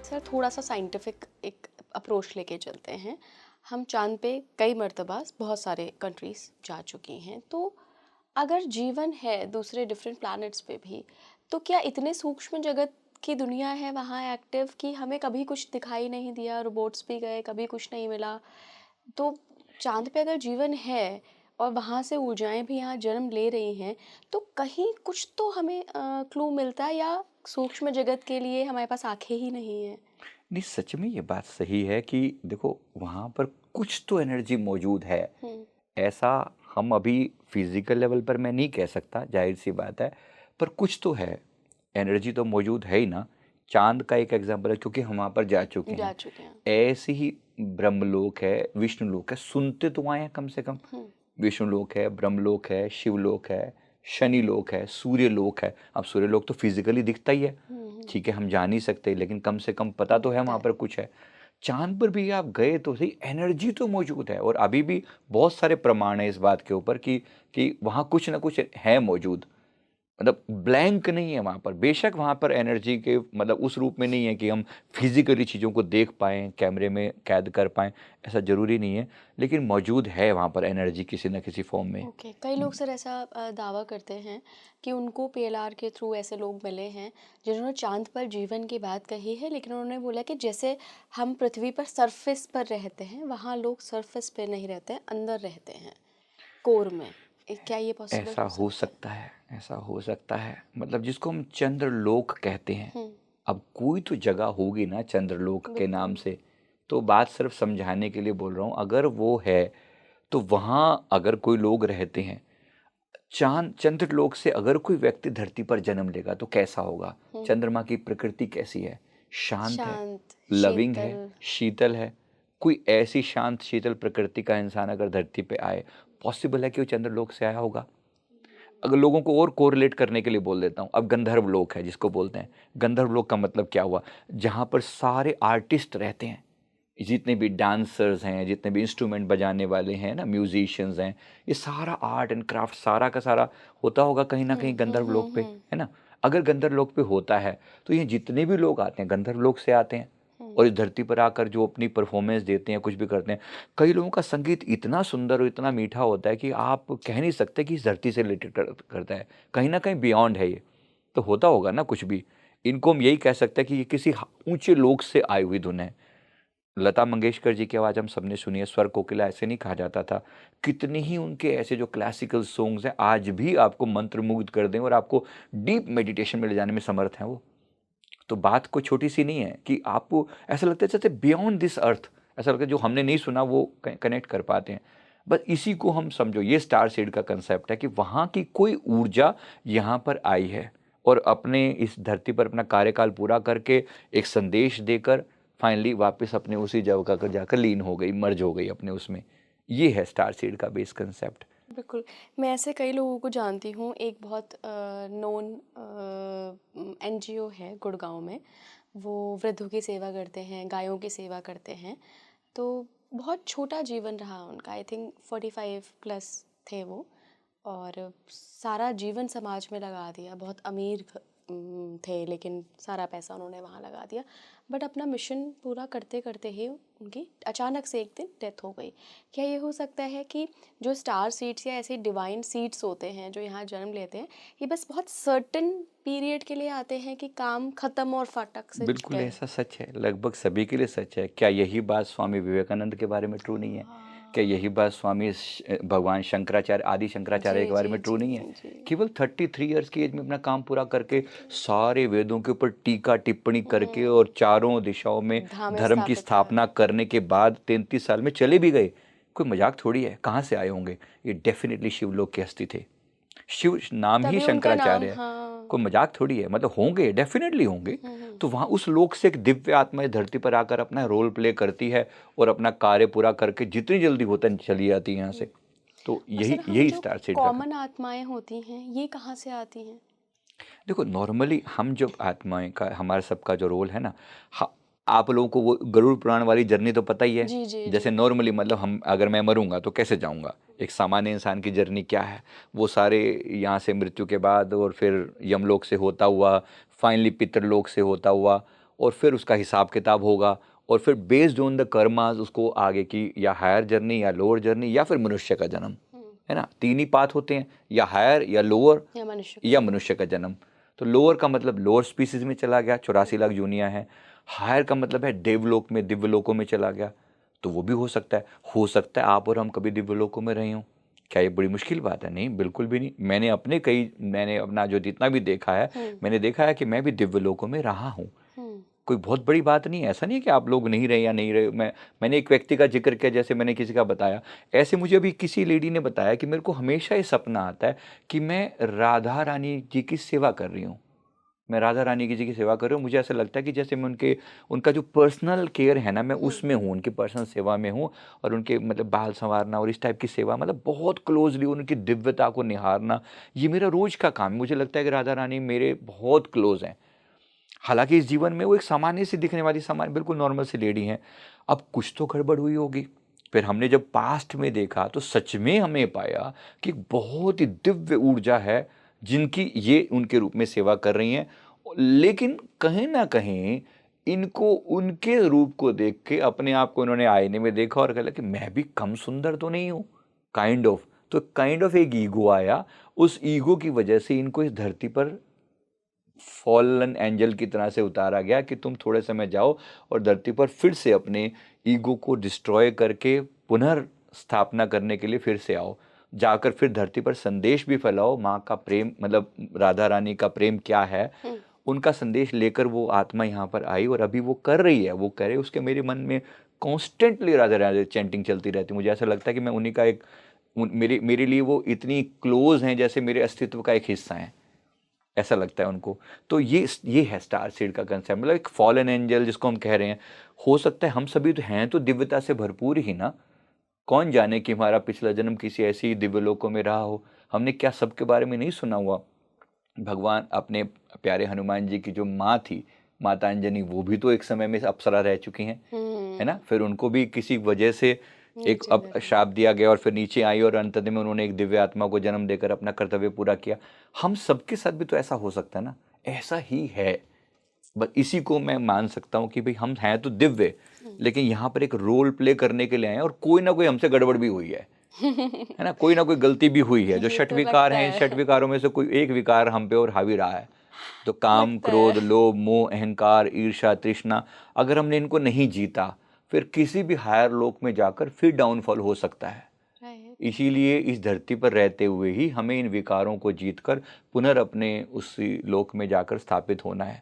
Sir थोड़ा सा scientific एक अप्रोच लेके चलते हैं। हम चांद पे कई मर्तबा बहुत सारे कंट्रीज जा चुकी हैं, तो अगर जीवन है दूसरे डिफरेंट प्लैनेट्स पे भी, तो क्या इतने सूक्ष्म जगत की दुनिया है वहाँ एक्टिव कि हमें कभी कुछ दिखाई नहीं दिया, रोबोट्स भी गए कभी कुछ नहीं मिला। तो चांद पे अगर जीवन है और वहाँ से ऊर्जाएं भी यहाँ जन्म ले रही हैं, तो कहीं कुछ तो हमें क्लू मिलता है, या सूक्ष्म जगत के लिए हमारे पास आंखें ही नहीं है। नहीं, सच में ये बात सही है कि देखो वहाँ पर कुछ तो एनर्जी मौजूद है। हम्म। ऐसा हम अभी फिजिकल लेवल पर मैं नहीं कह सकता, जाहिर सी बात है, पर कुछ तो है। एनर्जी तो मौजूद है ही ना। चांद का एक एग्जांपल है, क्योंकि हम वहाँ पर जा चुके जा हैं। चुके हैं। ऐसे ही ब्रह्मलोक है, विष्णुलोक है, सुनते तो आए हैं कम से कम। हम्म। विष्णुलोक है, ब्रह्मलोक है, शिवलोक है, शनिलोक है, सूर्यलोक है। अब सूर्यलोक तो फिजिकली दिखता ही है, हम्म। ठीक है, हम जा नहीं सकते, लेकिन कम से कम पता तो है दिखता वहाँ है। पर कुछ है। चांद पर भी आप गए तो सही, एनर्जी तो मौजूद है, और अभी भी बहुत सारे प्रमाण है इस बात के ऊपर कि वहाँ कुछ ना कुछ है मौजूद। मतलब ब्लैंक नहीं है वहाँ पर। बेशक वहाँ पर एनर्जी के मतलब उस रूप में नहीं है कि हम फिजिकली चीज़ों को देख पाएँ, कैमरे में कैद कर पाएँ, ऐसा ज़रूरी नहीं है, लेकिन मौजूद है वहाँ पर एनर्जी किसी न किसी फॉर्म में। ओके, कई लोग सर ऐसा दावा करते हैं कि उनको पीएलआर के थ्रू ऐसे लोग मिले हैं जिन्होंने चांद पर जीवन की बात कही है, लेकिन उन्होंने बोला कि जैसे हम पृथ्वी पर सरफेस पर रहते हैं, वहाँ लोग सरफेस पे नहीं रहते हैं, अंदर रहते हैं, कोर में। क्या ये पॉसिबल ऐसा हो हो सकता है? सकता है, ऐसा हो सकता है, मतलब जिसको हम चंद्रलोक कहते हैं। हम्म। अब कोई तो जगह होगी ना चंद्रलोक के नाम बिल्कुल। से। तो बात सिर्फ समझाने के लिए बोल रहा हूँ, अगर वो है तो वहाँ अगर कोई लोग रहते हैं, चांद चंद्रलोक से अगर कोई व्यक्ति धरती पर जन्म लेगा तो कैसा होगा। हम्म। चंद्रमा की प्रकृति कैसी है? शांत है, शांत लविंग शीतल। है, शीतल है। कोई ऐसी शांत शीतल प्रकृति का इंसान अगर धरती पे आए, पॉसिबल है कि वो चंद्रलोक से आया होगा। अगर लोगों को और कोरिलेट करने के लिए बोल देता हूँ, अब गंधर्व लोक है जिसको बोलते हैं। गंधर्व लोक का मतलब क्या हुआ? जहाँ पर सारे आर्टिस्ट रहते हैं, जितने भी डांसर्स हैं, जितने भी इंस्ट्रूमेंट बजाने वाले हैं ना, म्यूजिशियंस हैं, ये सारा आर्ट एंड क्राफ्ट सारा का सारा होता होगा कहीं ना कहीं गंधर्व लोक पे, है ना। अगर गंधर्व लोक पे होता है तो ये जितने भी लोग आते हैं गंधर्व लोक से आते हैं, हम्म। और इस धरती पर आकर जो अपनी परफॉर्मेंस देते हैं, कुछ भी करते हैं। कई लोगों का संगीत इतना सुंदर और इतना मीठा होता है कि आप कह नहीं सकते कि इस धरती से रिलेटेड करता है, कहीं ना कहीं बियॉन्ड है ये। तो होता होगा ना कुछ भी। इनको हम यही कह सकते हैं कि ये किसी ऊंचे लोक से आई हुई धुन है। लता मंगेशकर जी की आवाज़ हम सबने सुनी है, स्वर कोकिला ऐसे नहीं कहा जाता था। कितने ही उनके ऐसे जो क्लासिकल सॉन्ग्स हैं आज भी आपको मंत्रमुग्ध कर दें और आपको डीप मेडिटेशन में ले जाने में समर्थ हैं वो। तो बात कोई छोटी सी नहीं है कि आपको ऐसा लगता है जैसे बियॉन्ड दिस अर्थ, ऐसा लगता है जो हमने नहीं सुना वो कनेक्ट कर पाते हैं। बस इसी को हम समझो, ये स्टार सीड का कंसेप्ट है कि वहाँ की कोई ऊर्जा यहाँ पर आई है और अपने इस धरती पर अपना कार्यकाल पूरा करके एक संदेश देकर फाइनली वापस अपने उसी जगह कर जाकर लीन हो गई, मर्ज हो गई अपने उसमें। ये है स्टार सीड का बेस कंसेप्ट। बिल्कुल। मैं ऐसे कई लोगों को जानती हूँ। एक बहुत नोन एनजीओ है गुड़गांव में, वो वृद्धों की सेवा करते हैं, गायों की सेवा करते हैं। तो बहुत छोटा जीवन रहा उनका, आई थिंक 45 प्लस थे वो, और सारा जीवन समाज में लगा दिया। बहुत अमीर थे, लेकिन सारा पैसा उन्होंने वहाँ लगा दिया। बट अपना मिशन पूरा करते करते ही उनकी अचानक से एक दिन डेथ हो गई। क्या ये हो सकता है कि जो स्टार सीड्स या ऐसे डिवाइन सीड्स होते हैं जो यहाँ जन्म लेते हैं, ये बस बहुत सर्टेन पीरियड के लिए आते हैं कि काम खत्म और फाटक से बिल्कुल गए? ऐसा सच है, लगभग सभी के लिए सच है। क्या यही बात स्वामी विवेकानंद के बारे में ट्रू नहीं है? क्या यही बात भगवान शंकराचार्य, आदि शंकराचार्य जी के बारे जी में ट्रू जी नहीं है? जी। केवल 33 ईयर्स की एज में अपना काम पूरा करके, सारे वेदों के ऊपर टीका टिप्पणी करके और चारों दिशाओं में धामे धर्म की स्थापित कर। स्थापना करने के बाद 33 साल में चले भी गए। कोई मजाक थोड़ी है, कहाँ से आए होंगे? ये डेफिनेटली शिवलोक के अस्थि थे। शिव नाम ही तभी उनका शंकराचार्य नाम, है, हाँ। कोई मजाक थोड़ी है, मतलब होंगे, डेफिनेटली होंगे। तो वहाँ उस लोक से एक दिव्य आत्मा इस धरती पर आकर अपना रोल प्ले करती है और अपना कार्य पूरा करके जितनी जल्दी होता है चली जाती है यहाँ से। तो और सर यही हम यही जो स्टार सीड का कॉमन आत्माएं होती हैं, ये कहाँ से आती हैं? देखो नॉर्मली हम जब आत्माएं का, हमारा सबका जो रोल है ना, आप लोगों को वो गरुड़ पुराण वाली जर्नी तो पता ही है। जी जी जी। जैसे नॉर्मली मतलब हम, अगर मैं मरूंगा तो कैसे जाऊंगा, एक सामान्य इंसान की जर्नी क्या है, वो सारे यहाँ से मृत्यु के बाद और फिर यमलोक से होता हुआ, फाइनली पितरलोक से होता हुआ और फिर उसका हिसाब किताब होगा और फिर बेस्ड ऑन द कर्मास उसको आगे की या हायर जर्नी या लोअर जर्नी या फिर मनुष्य का जन्म, है ना। 3 ही पाथ होते हैं, या हायर या लोअर या मनुष्य का जन्म। तो लोअर का मतलब लोअर स्पीसीज में चला गया, 84 लाख जूनिया है। हायर का मतलब है देवलोक में, दिव्यलोकों में चला गया, तो वो भी हो सकता है। हो सकता है आप और हम कभी दिव्यलोकों में रहे हों। क्या ये बड़ी मुश्किल बात है? नहीं, बिल्कुल भी नहीं। मैंने अपना जो जितना भी देखा है, मैंने देखा है कि मैं भी दिव्यलोकों में रहा हूँ। कोई बहुत बड़ी बात नहीं है। ऐसा नहीं है कि आप लोग नहीं रहे या नहीं रहे। मैंने एक व्यक्ति का जिक्र किया, जैसे मैंने किसी का बताया, ऐसे मुझे अभी किसी लेडी ने बताया कि मेरे को हमेशा ये सपना आता है कि मैं राधा रानी जी की सेवा कर रही हूँ। मैं राधा रानी जी की सेवा कर रही हूँ। मुझे ऐसा लगता है कि जैसे मैं उनका जो पर्सनल केयर है ना, मैं उसमें हूँ, उनकी पर्सनल सेवा में हूँ। और उनके मतलब बाल संवारना और इस टाइप की सेवा, मतलब बहुत क्लोजली उनकी दिव्यता को निहारना, ये मेरा रोज का काम है। मुझे लगता है कि राधा रानी मेरे बहुत क्लोज हैं। हालांकि इस जीवन में वो एक सामान्य सी दिखने वाली, सामान्य बिल्कुल नॉर्मल सी लेडी हैं। अब कुछ तो गड़बड़ हुई होगी। फिर हमने जब पास्ट में देखा तो सच में हमें पाया कि बहुत ही दिव्य ऊर्जा है जिनकी ये उनके रूप में सेवा कर रही हैं। लेकिन कहीं ना कहीं इनको उनके रूप को देख के अपने आप को उन्होंने आईने में देखा और कहा कि मैं भी कम सुंदर तो नहीं हूँ, काइंड ऑफ। तो काइंड ऑफ एक ईगो आया। उस ईगो की वजह से इनको इस धरती पर फॉलन एंजल की तरह से उतारा गया कि तुम थोड़े समय जाओ और धरती पर फिर से अपने ईगो को डिस्ट्रॉय करके पुनर्स्थापना करने के लिए फिर से आओ। जाकर फिर धरती पर संदेश भी फैलाओ, माँ का प्रेम, मतलब राधा रानी का प्रेम क्या है, उनका संदेश लेकर वो आत्मा यहाँ पर आई और अभी वो कर रही है, वो करे। उसके मेरे मन में कॉन्स्टेंटली राधा राधा चैंटिंग चलती रहती है। मुझे ऐसा लगता है कि मैं उन्हीं का एक मेरे लिए वो इतनी क्लोज हैं जैसे मेरे अस्तित्व का एक हिस्सा है, ऐसा लगता है उनको। तो ये है स्टार सीड का कंसेप्ट, मतलब एक फॉलन एंजल जिसको हम कह रहे हैं। हो सकता है हम सभी तो हैं तो दिव्यता से भरपूर ही ना। कौन जाने कि हमारा पिछला जन्म किसी ऐसी दिव्य लोकों में रहा हो। हमने क्या सबके बारे में नहीं सुना हुआ? भगवान अपने प्यारे हनुमान जी की जो माँ थी, माता अंजनी, वो भी तो एक समय में अप्सरा रह चुकी हैं, है ना। फिर उनको भी किसी वजह से एक अब श्राप दिया गया और फिर नीचे आई और अंत में उन्होंने एक दिव्य आत्मा को जन्म देकर अपना कर्तव्य पूरा किया। हम सबके साथ भी तो ऐसा हो सकता है ना, ऐसा ही है। बस इसी को मैं मान सकता हूँ कि भाई हम हैं तो दिव्य, लेकिन यहाँ पर एक रोल प्ले करने के लिए आए और कोई ना कोई हमसे गड़बड़ भी हुई है ना, कोई ना कोई गलती भी हुई है। जो ये षट तो विकार लगता हैं, है। षट विकारों में से कोई एक विकार हम पे और हावी रहा है। तो काम, लगता क्रोध, है। लोभ, मोह, अहंकार, ईर्ष्या, तृष्णा, अगर हमने इनको नहीं जीता, फिर किसी भी हायर लोक में जाकर फिर डाउनफॉल हो सकता है। राइट। इसीलिए इस धरती पर रहते हुए ही हमें इन विकारों को जीतकर पुनर् अपने उस लोक में जाकर स्थापित होना है।